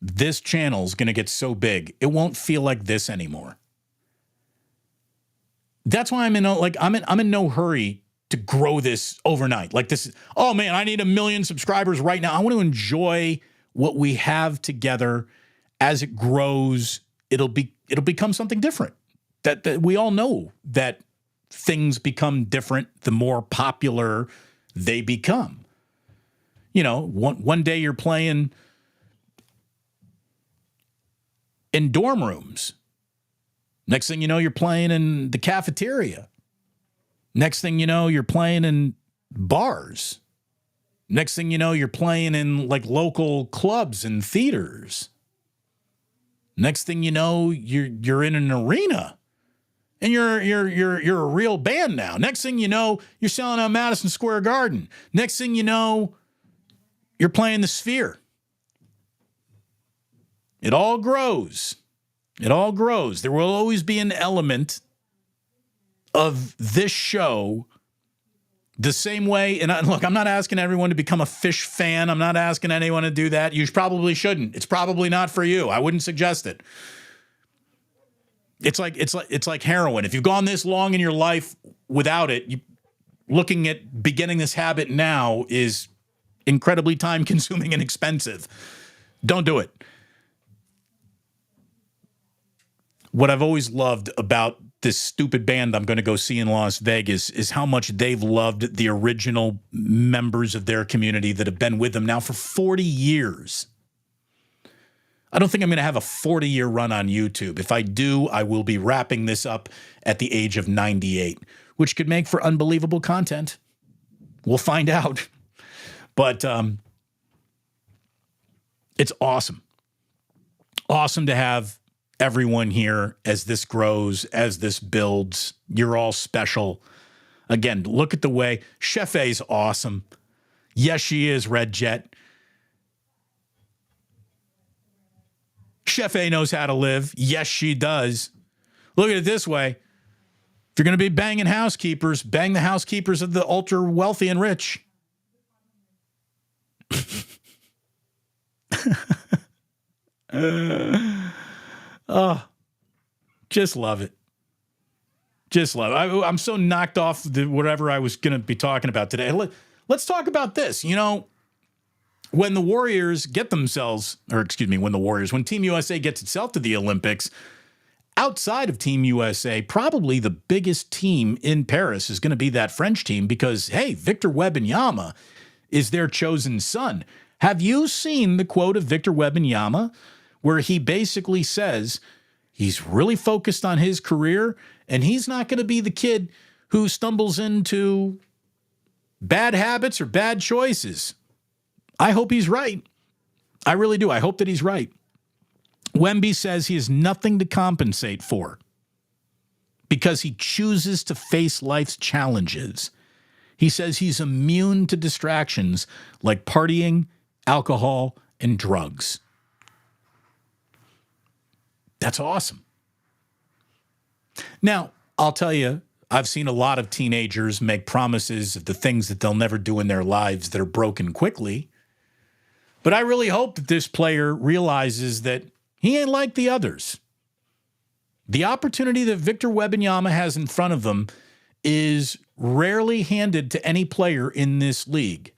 this channel is going to get so big, it won't feel like this anymore. That's why I'm in no hurry to grow this overnight. Like this, oh man, I need 1 million subscribers right now. I want to enjoy what we have together. As it grows, it'll become something different. That we all know that things become different the more popular they become. You know, one day you're playing in dorm rooms. Next thing you know, you're playing in the cafeteria. Next thing you know, you're playing in bars. Next thing you know, you're playing in like local clubs and theaters. Next thing you know, you're in an arena. And you're a real band now. Next thing you know, you're selling out Madison Square Garden. Next thing you know, you're playing the Sphere. It all grows. It all grows. There will always be an element of this show the same way. And look, I'm not asking everyone to become a Fish fan. I'm not asking anyone to do that. You probably shouldn't. It's probably not for you. I wouldn't suggest it. It's like heroin. If you've gone this long in your life without it, looking at beginning this habit now is incredibly time consuming and expensive. Don't do it. What I've always loved about this stupid band I'm going to go see in Las Vegas is how much they've loved the original members of their community that have been with them now for 40 years. I don't think I'm going to have a 40-year run on YouTube. If I do, I will be wrapping this up at the age of 98, which could make for unbelievable content. We'll find out. But it's awesome. Awesome to have everyone here as this grows, as this builds. You're all special. Again, look at the way Chef A's awesome. Yes, she is, Red Jet. Chef A knows how to live. Yes, she does. Look at it this way. If you're going to be banging housekeepers, bang the housekeepers of the ultra wealthy and rich. Oh, just love it. Just love it. I'm so knocked off whatever I was going to be talking about today. Let's talk about this. You know, when the Warriors when Team USA gets itself to the Olympics, outside of Team USA, probably the biggest team in Paris is going to be that French team because, hey, Victor Wembanyama is their chosen son. Have you seen the quote of Victor Wembanyama where he basically says he's really focused on his career and he's not going to be the kid who stumbles into bad habits or bad choices? I hope he's right. I really do. I hope that he's right. Wemby says he has nothing to compensate for because he chooses to face life's challenges. He says he's immune to distractions like partying, alcohol, and drugs. That's awesome. Now, I'll tell you, I've seen a lot of teenagers make promises of the things that they'll never do in their lives that are broken quickly. But I really hope that this player realizes that he ain't like the others. The opportunity that Victor Wembanyama has in front of him is rarely handed to any player in this league.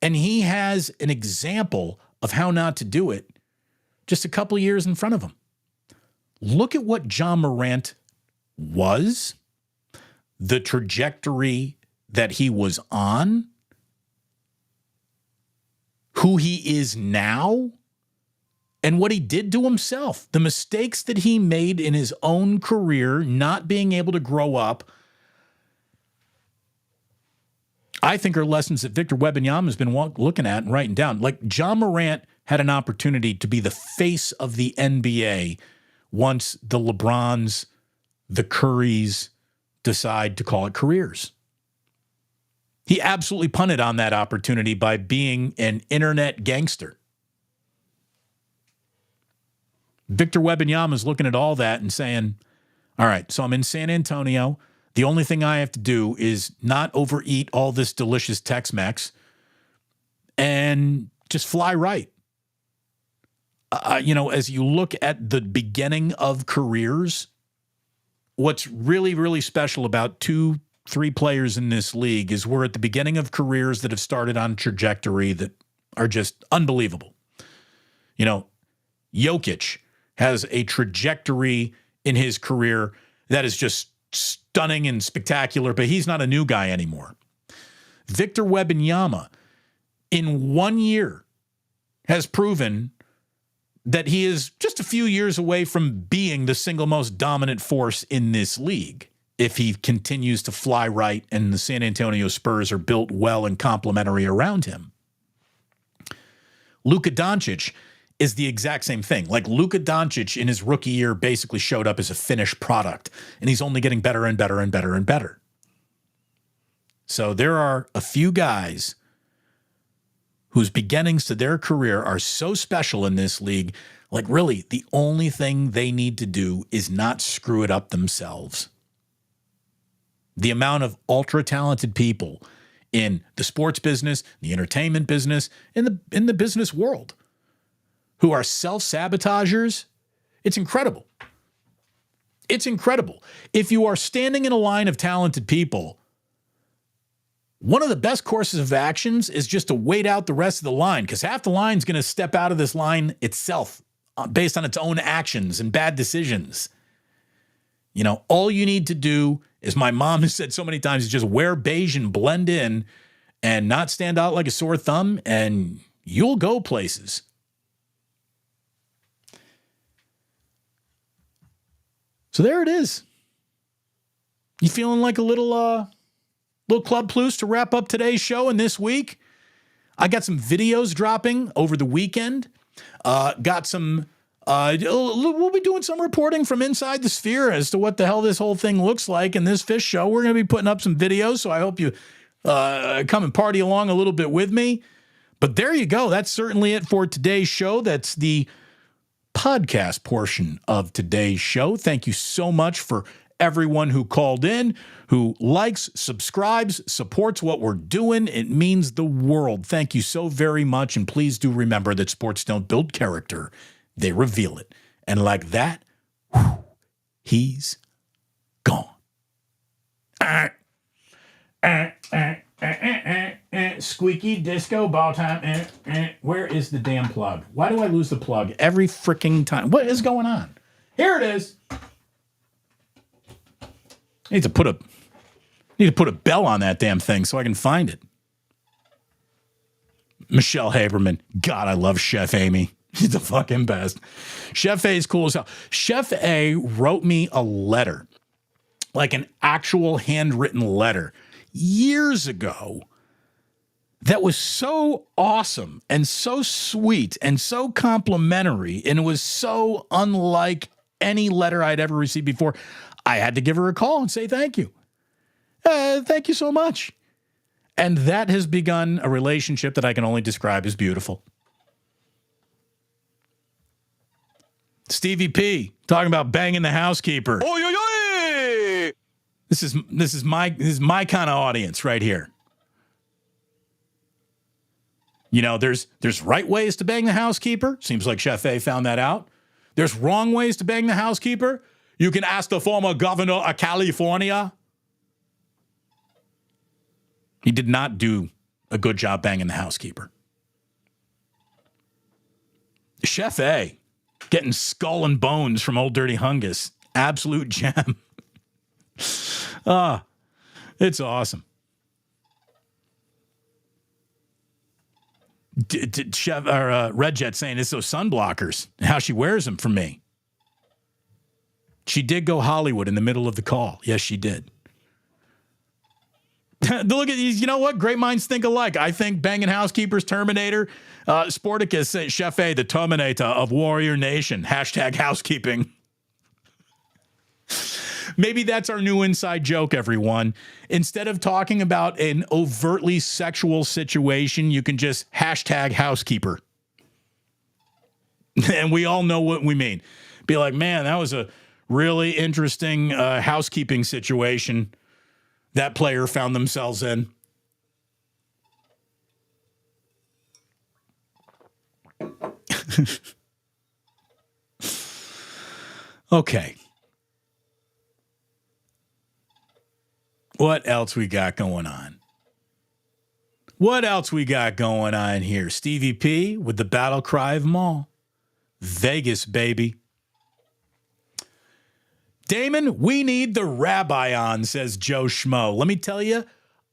And he has an example of how not to do it just a couple years in front of him. Look at what John Morant was, the trajectory that he was on, who he is now, and what he did to himself. The mistakes that he made in his own career, not being able to grow up, I think are lessons that Victor Wembanyama has been looking at and writing down. Like John Morant had an opportunity to be the face of the NBA once the LeBrons, the Currys decide to call it careers. He absolutely punted on that opportunity by being an internet gangster. Victor Wembanyama is looking at all that and saying, all right, so I'm in San Antonio. The only thing I have to do is not overeat all this delicious Tex-Mex and just fly right. as you look at the beginning of careers, what's really, really special about 2-3 players in this league is we're at the beginning of careers that have started on a trajectory that are just unbelievable. Jokic has a trajectory in his career that is just stunning and spectacular, but he's not a new guy anymore. Victor Wembanyama, in 1 year, has proven that he is just a few years away from being the single most dominant force in this league if he continues to fly right and the San Antonio Spurs are built well and complementary around him. Luka Doncic is the exact same thing. Like Luka Doncic in his rookie year basically showed up as a finished product, and he's only getting better and better and better and better. So there are a few guys whose beginnings to their career are so special in this league, like really the only thing they need to do is not screw it up themselves. The amount of ultra-talented people in the sports business, the entertainment business, in the business world who are self-sabotagers, it's incredible. It's incredible. If you are standing in a line of talented people, one of the best courses of actions is just to wait out the rest of the line, because half the line is going to step out of this line itself based on its own actions and bad decisions. All you need to do, as my mom has said so many times, is just wear beige and blend in and not stand out like a sore thumb, and you'll go places. So there it is. You feeling like a little Club Plus to wrap up today's show and this week? I got some videos dropping over the weekend. Got some, we'll be doing some reporting from inside the Sphere as to what the hell this whole thing looks like in this Fish show. We're going to be putting up some videos, so I hope you come and party along a little bit with me. But there you go. That's certainly it for today's show. That's the podcast portion of today's show. Thank you so much for everyone who called in, who likes, subscribes, supports what we're doing. It means the world. Thank you so very much. And please do remember that sports don't build character, they reveal it. And like that, he's gone. Squeaky disco ball time. Where is the damn plug? Why do I lose the plug every freaking time? What is going on? Here it is. I need to put a bell on that damn thing so I can find it. Michelle Haberman. God, I love Chef Amy. She's the fucking best. Chef A is cool as hell. Chef A wrote me a letter, like an actual handwritten letter, years ago that was so awesome and so sweet and so complimentary, and it was so unlike any letter I'd ever received before. I had to give her a call and say thank you. Thank you so much. And that has begun a relationship that I can only describe as beautiful. Stevie P talking about banging the housekeeper. Oy, oy, oy! This is my kind of audience right here. There's right ways to bang the housekeeper. Seems like Chef A found that out. There's wrong ways to bang the housekeeper. You can ask the former governor of California. He did not do a good job banging the housekeeper. Chef A, getting skull and bones from Old Dirty Hungus. Absolute gem. It's awesome. Chef Red Jet saying it's those sunblockers. How she wears them for me. She did go Hollywood in the middle of the call. Yes, she did. Look at these. You know what? Great minds think alike. I think banging housekeepers, Terminator. Sporticus says Chef A, the Terminator of Warrior Nation. Hashtag housekeeping. Maybe that's our new inside joke, everyone. Instead of talking about an overtly sexual situation, you can just hashtag housekeeper. And we all know what we mean. Be like, man, that was a really interesting housekeeping situation that player found themselves in. Okay. What else we got going on? What else we got going on here? Stevie P with the battle cry of them all. Vegas, baby. Damon, we need the rabbi on, says Joe Schmo. Let me tell you,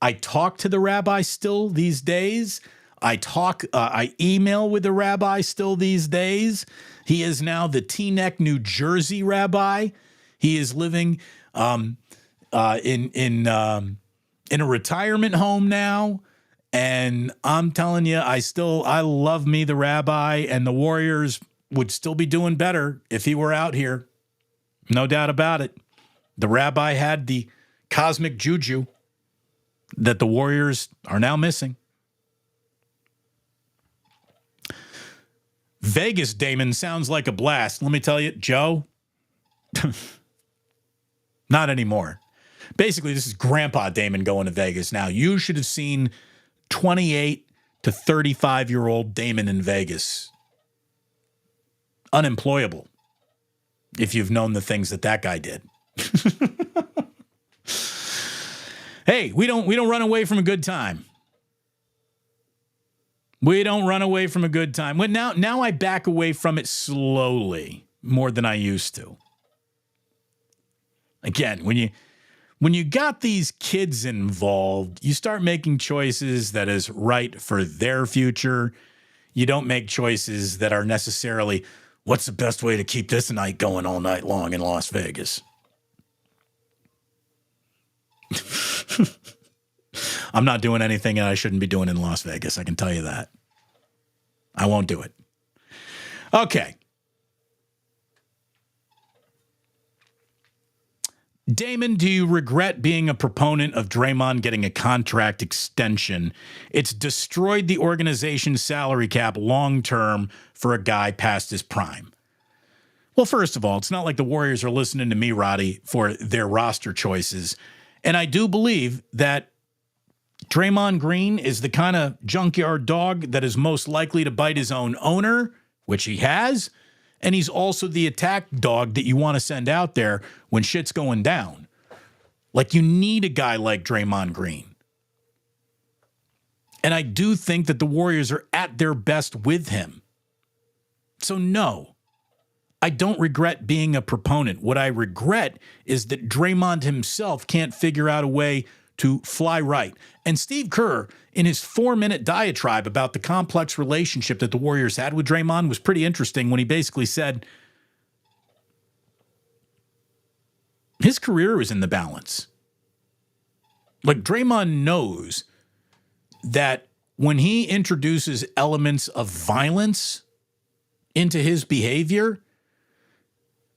I talk to the rabbi still these days. I email with the rabbi still these days. He is now the Teaneck, New Jersey rabbi. He is living in a retirement home now. And I'm telling you, I love me, the rabbi, and the Warriors would still be doing better if he were out here. No doubt about it. The rabbi had the cosmic juju that the Warriors are now missing. Vegas, Damon, sounds like a blast. Let me tell you, Joe, not anymore. Basically, this is Grandpa Damon going to Vegas now. You should have seen 28 to 35-year-old Damon in Vegas. Unemployable. If you've known the things that guy did. Hey, we don't run away from a good time. We don't run away from a good time. But now I back away from it slowly, more than I used to. Again, when you got these kids involved, you start making choices that is right for their future. You don't make choices that are necessarily, what's the best way to keep this night going all night long in Las Vegas? I'm not doing anything that I shouldn't be doing in Las Vegas. I can tell you that. I won't do it. Okay. Damon, do you regret being a proponent of Draymond getting a contract extension? It's destroyed the organization's salary cap long-term for a guy past his prime. Well, first of all, it's not like the Warriors are listening to me, Roddy, for their roster choices. And I do believe that Draymond Green is the kind of junkyard dog that is most likely to bite his own owner, which he has. And he's also the attack dog that you want to send out there when shit's going down. Like, you need a guy like Draymond Green. And I do think that the Warriors are at their best with him. So no, I don't regret being a proponent. What I regret is that Draymond himself can't figure out a way to fly right. And Steve Kerr, in his 4-minute diatribe about the complex relationship that the Warriors had with Draymond, was pretty interesting when he basically said his career was in the balance. Like, Draymond knows that when he introduces elements of violence into his behavior,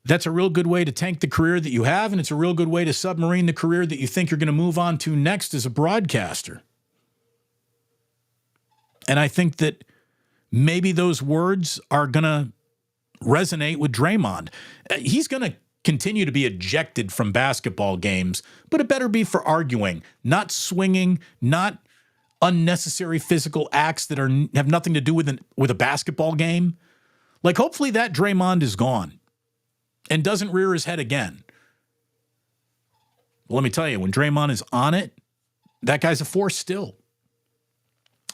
that's a real good way to tank the career that you have, and it's a real good way to submarine the career that you think you're going to move on to next as a broadcaster. And I think that maybe those words are going to resonate with Draymond. He's going to continue to be ejected from basketball games, but it better be for arguing, not swinging, not unnecessary physical acts that have nothing to do with a basketball game. Like, hopefully that Draymond is gone and doesn't rear his head again. Well, let me tell you, when Draymond is on it, that guy's a force still.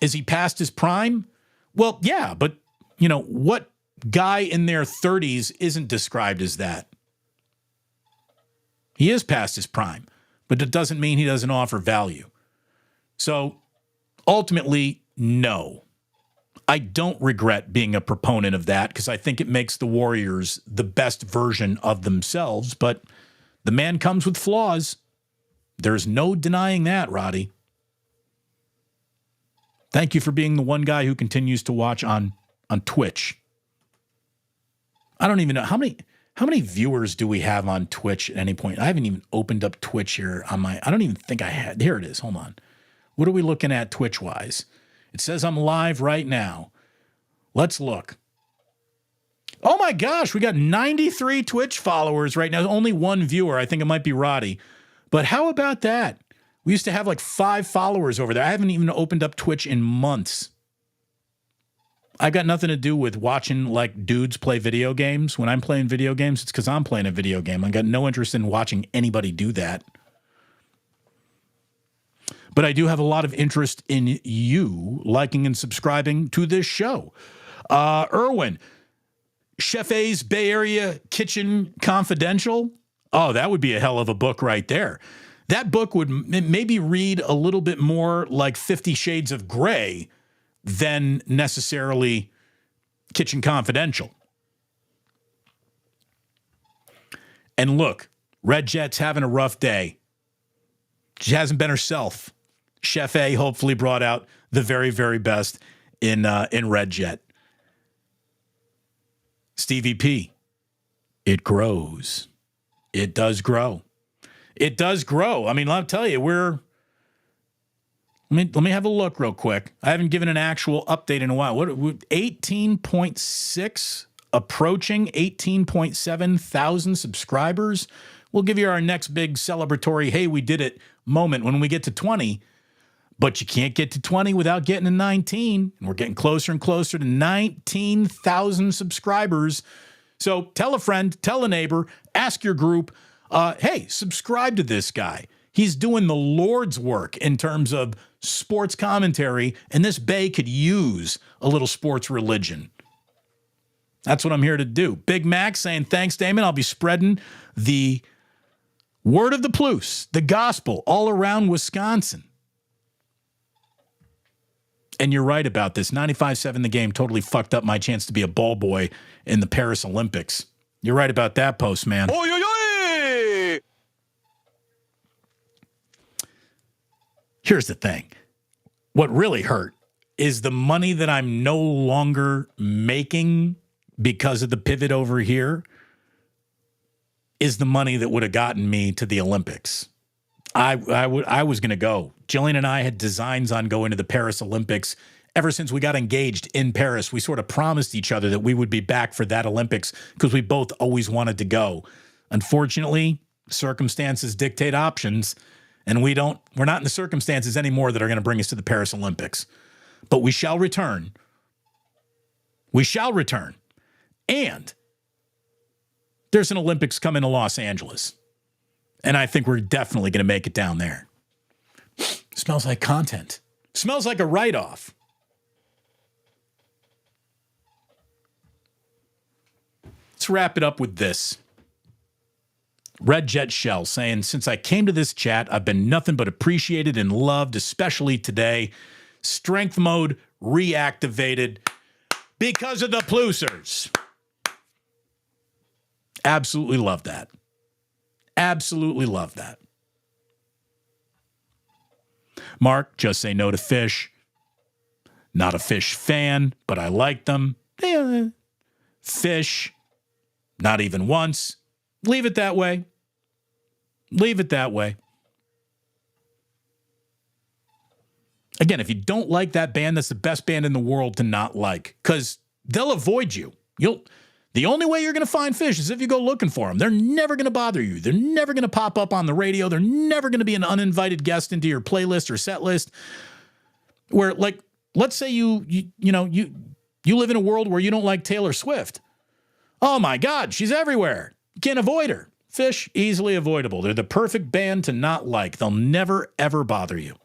Is he past his prime? Well, yeah, but, what guy in their 30s isn't described as that? He is past his prime, but it doesn't mean he doesn't offer value. So, ultimately, no. I don't regret being a proponent of that because I think it makes the Warriors the best version of themselves, but the man comes with flaws. There's no denying that, Roddy. Thank you for being the one guy who continues to watch on Twitch. I don't even know how many viewers do we have on Twitch at any point. I haven't even opened up Twitch here on I don't even think I had. Here it is. Hold on. What are we looking at Twitch-wise? It says I'm live right now. Let's look. Oh my gosh, we got 93 Twitch followers right now. Only one viewer. I think it might be Roddy. But how about that? We used to have like 5 followers over there. I haven't even opened up Twitch in months. I got nothing to do with watching like dudes play video games. When I'm playing video games, it's because I'm playing a video game. I got no interest in watching anybody do that. But I do have a lot of interest in you liking and subscribing to this show. Erwin, Chef A's Bay Area Kitchen Confidential. Oh, that would be a hell of a book right there. That book would maybe read a little bit more like 50 Shades of Grey than necessarily Kitchen Confidential. And look, Red Jet's having a rough day. She hasn't been herself. Chef A hopefully brought out the very, very best in Red Jet. Stevie P, it grows. It does grow. It does grow. I mean, I'll tell you, let me have a look real quick. I haven't given an actual update in a while. What 18.6 approaching 18.7 thousand subscribers. We'll give you our next big celebratory, hey, we did it moment when we get to 20. But you can't get to 20 without getting to 19. And we're getting closer and closer to 19,000 subscribers. So tell a friend, tell a neighbor, ask your group, hey, subscribe to this guy. He's doing the Lord's work in terms of sports commentary, and this bay could use a little sports religion. That's what I'm here to do. Big Mac saying, thanks, Damon. I'll be spreading the word of the Plus, the gospel, all around Wisconsin. And you're right about this. 95-7 the game totally fucked up my chance to be a ball boy in the Paris Olympics. You're right about that, Postman. Oy, oy, oy! Here's the thing. What really hurt is the money that I'm no longer making because of the pivot over here is the money that would have gotten me to the Olympics. I was going to go. Jillian and I had designs on going to the Paris Olympics ever since we got engaged in Paris. We sort of promised each other that we would be back for that Olympics because we both always wanted to go. Unfortunately, circumstances dictate options, and we're not in the circumstances anymore that are going to bring us to the Paris Olympics. But we shall return. We shall return. And there's an Olympics coming to Los Angeles. And I think we're definitely going to make it down there. Smells like content. Smells like a write-off. Let's wrap it up with this. Red Jet Shell saying, since I came to this chat, I've been nothing but appreciated and loved, especially today. Strength mode reactivated because of the Plusers. Absolutely love that. Absolutely love that. Mark, just say no to fish. Not a fish fan, but I like them. Fish, not even once. Leave it that way. Leave it that way. Again, if you don't like that band, that's the best band in the world to not like, because they'll avoid you. The only way you're going to find fish is if you go looking for them. They're never going to bother you. They're never going to pop up on the radio. They're never going to be an uninvited guest into your playlist or set list. Where, like, let's say you live in a world where you don't like Taylor Swift. Oh my God, she's everywhere. You can't avoid her. Fish, easily avoidable. They're the perfect band to not like. They'll never, ever bother you.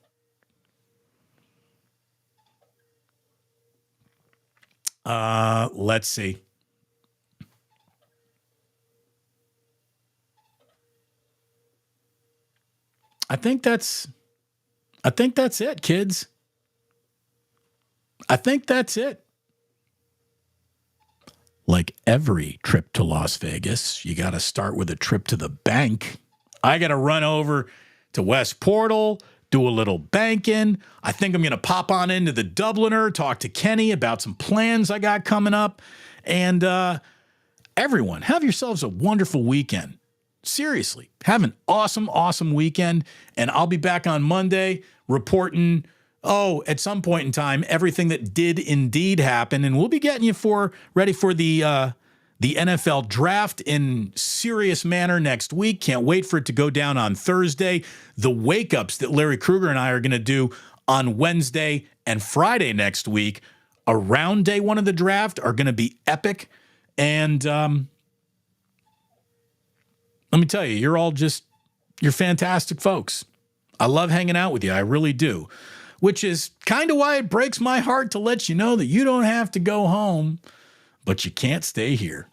Let's see. I think that's it, kids. I think that's it. Like every trip to Las Vegas, you got to start with a trip to the bank. I got to run over to West Portal, do a little banking. I think I'm going to pop on into the Dubliner, talk to Kenny about some plans I got coming up. And everyone, have yourselves a wonderful weekend. Seriously, have an awesome, awesome weekend. And I'll be back on Monday reporting, at some point in time, everything that did indeed happen. And we'll be getting you ready for the NFL draft in serious manner next week. Can't wait for it to go down on Thursday. The wake-ups that Larry Krueger and I are going to do on Wednesday and Friday next week around day one of the draft are going to be epic. And let me tell you, you're fantastic folks. I love hanging out with you. I really do. Which is kind of why it breaks my heart to let you know that you don't have to go home, but you can't stay here.